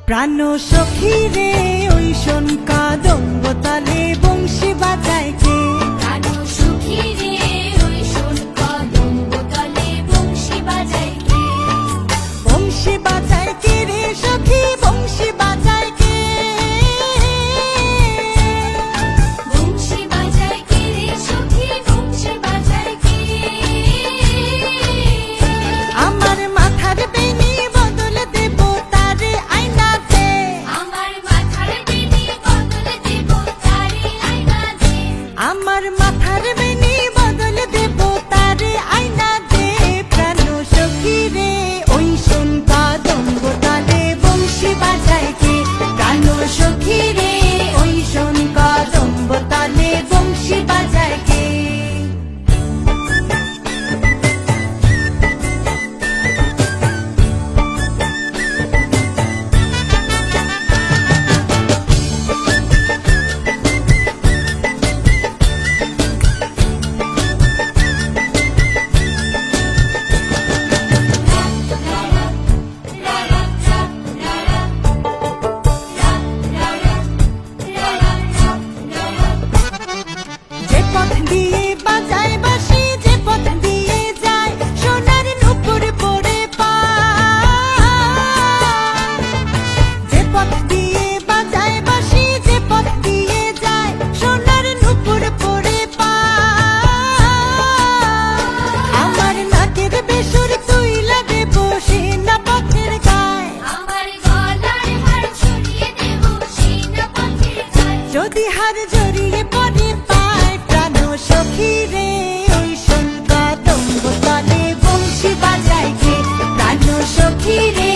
প্রাণ সখী রে ওই শোন কাদম্ব তালে বংশী বাজায় কে? প্রাণ সখী রে ওই শোন কদম্ব তলে বংশী বাজায় কে? বংশী বাজায় কে রে সখী, বংশী বাজায় কে? বংশী বাজায় কে রে সখী, বংশী বাজায় কে? আমার মাথার বেনি বদল দেব তারে আয়না দে। আমার মাথার বেনি বদল দেব তারে আয়না দে। আমার মাথার বেনি বদল দেব তারে আয়না দে। প্রাণ সখী রে ওই শোন কাদম্ব তালে বংশী বাজায় কে? প্রাণ সখী রে ওই শোন কাদম্ব তালে বংশী বাজায় কে? যে পথ দিয়ে বাজায় বাঁশি, যে পথ দিয়ে যায় সোনার নূপুর পরে পায়। যে পথ দিয়ে বাজায় বাঁশি, যে পথ দিয়ে যায় সোনার নূপুর পরে পায়। আমার নাকের বেসুর তুইলা দেব সেনা পথের গায়। আমার গলার হার ছড়িয়ে দেব সিনা পথের গায়। যদি হার জড়িয়ে পড়ে পায় প্রাণ সখী রে ওই শোন কাদম্ব তলে বংশী বাজায় কে? প্রাণ সখী রে